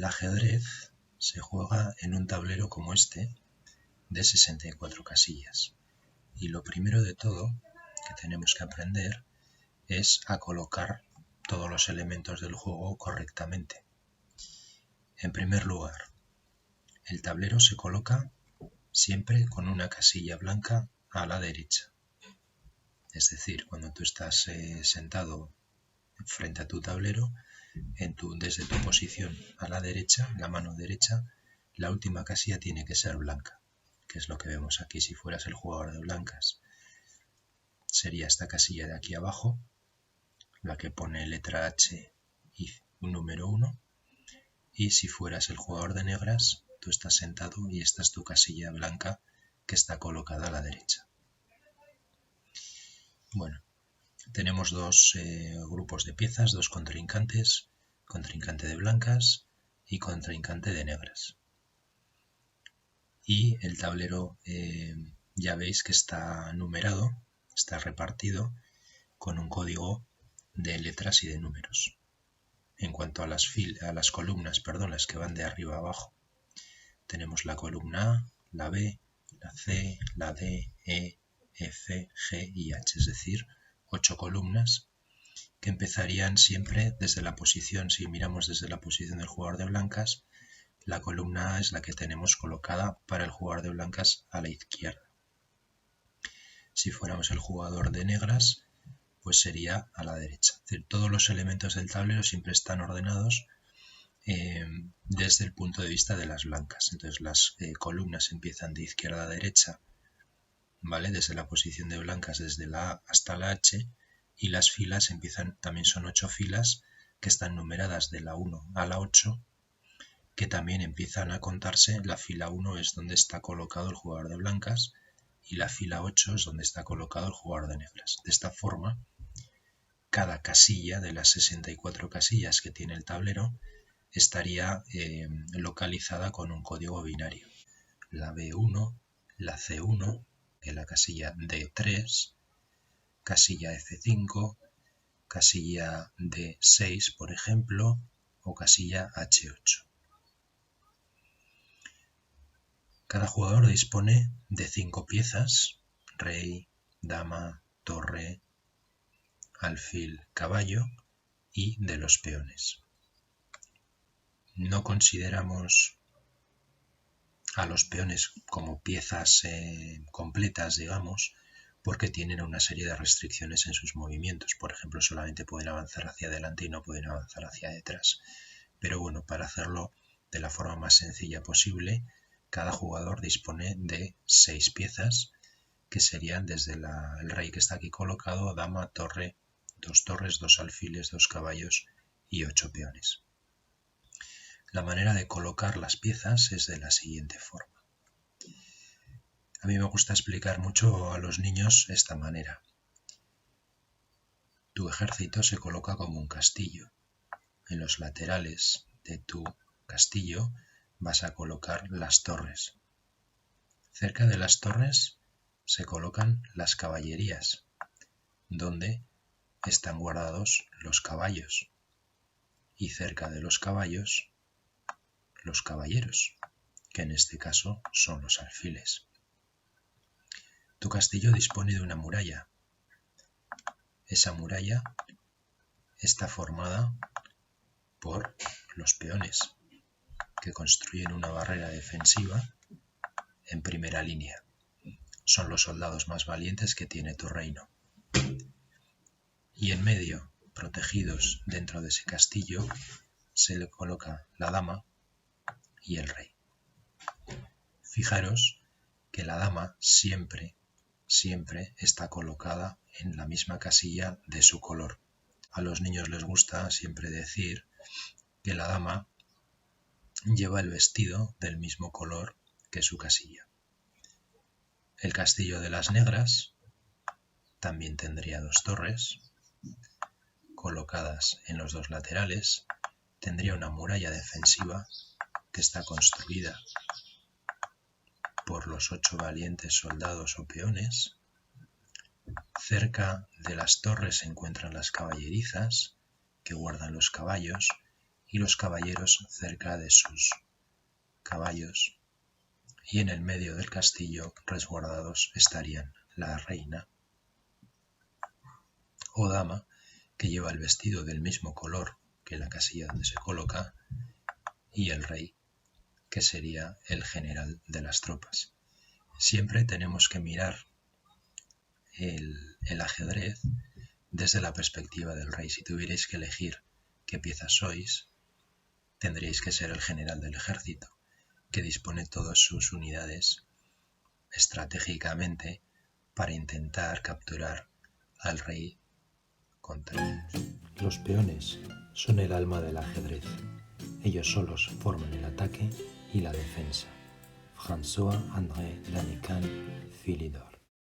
ajedrez se juega en un tablero como este de 64 casillas. Y lo primero de todo que tenemos que aprender es a colocar todos los elementos del juego correctamente. En primer lugar, el tablero se coloca siempre con una casilla blanca a la derecha. Es decir, cuando tú estás sentado frente a tu tablero, desde tu posición a la derecha, la mano derecha, la última casilla tiene que ser blanca, que es lo que vemos aquí. Si fueras el jugador de blancas, sería esta casilla de aquí abajo, la que pone letra H y un número 1, y si fueras el jugador de negras, tú estás sentado y esta es tu casilla blanca que está colocada a la derecha. Bueno, tenemos dos grupos de piezas, dos contrincantes, contrincante de blancas y contrincante de negras. Y el tablero ya veis que está numerado, está repartido con un código de letras y de números. En cuanto a las columnas, las que van de arriba a abajo, tenemos la columna A, la B, la C, la D, E, F, G y H, es decir, 8 columnas que empezarían siempre desde la posición. Si miramos desde la posición del jugador de blancas, la columna A es la que tenemos colocada para el jugador de blancas a la izquierda. Si fuéramos el jugador de negras, pues sería a la derecha. Es decir, todos los elementos del tablero siempre están ordenados desde el punto de vista de las blancas. Entonces las columnas empiezan de izquierda a derecha, ¿vale? Desde la posición de blancas, desde la A hasta la H, y las filas también son 8 filas que están numeradas de la 1 a la 8, que también empiezan a contarse. La fila 1 es donde está colocado el jugador de blancas y la fila 8 es donde está colocado el jugador de negras. De esta forma, cada casilla de las 64 casillas que tiene el tablero estaría localizada con un código binario. La B1, la C1, que es la casilla D3, casilla F5, casilla D6, por ejemplo, o casilla H8. Cada jugador dispone de 5 piezas: rey, dama, torre, alfil, caballo, y de los peones. No consideramos a los peones como piezas completas, digamos, porque tienen una serie de restricciones en sus movimientos. Por ejemplo, solamente pueden avanzar hacia adelante y no pueden avanzar hacia detrás. Pero bueno, para hacerlo de la forma más sencilla posible, cada jugador dispone de 6 piezas, que serían desde el rey que está aquí colocado, dama, torre, 2 torres, 2 alfiles, 2 caballos y 8 peones. La manera de colocar las piezas es de la siguiente forma. A mí me gusta explicar mucho a los niños esta manera. Tu ejército se coloca como un castillo. En los laterales de tu castillo vas a colocar las torres. Cerca de las torres se colocan las caballerías, donde están guardados los caballos. Y cerca de los caballos, los caballeros, que en este caso son los alfiles. Tu castillo dispone de una muralla. Esa muralla está formada por los peones, que construyen una barrera defensiva en primera línea. Son los soldados más valientes que tiene tu reino. Y en medio, protegidos dentro de ese castillo, se le coloca la dama y el rey. Fijaros que la dama siempre está colocada en la misma casilla de su color. A los niños les gusta siempre decir que la dama lleva el vestido del mismo color que su casilla. El castillo de las negras también tendría 2 torres colocadas en los 2 laterales. Tendría una muralla defensiva que está construida por los 8 valientes soldados o peones. Cerca de las torres se encuentran las caballerizas, que guardan los caballos, y los caballeros cerca de sus caballos, y en el medio del castillo resguardados estarían la reina o dama, que lleva el vestido del mismo color que la casilla donde se coloca, y el rey, que sería el general de las tropas. Siempre tenemos que mirar el ajedrez desde la perspectiva del rey. Si tuvierais que elegir qué pieza sois, tendríais que ser el general del ejército, que dispone todas sus unidades estratégicamente para intentar capturar al rey contrario. Los peones son el alma del ajedrez. Ellos solos forman el ataque y la defensa. François-André Lanican Philidor.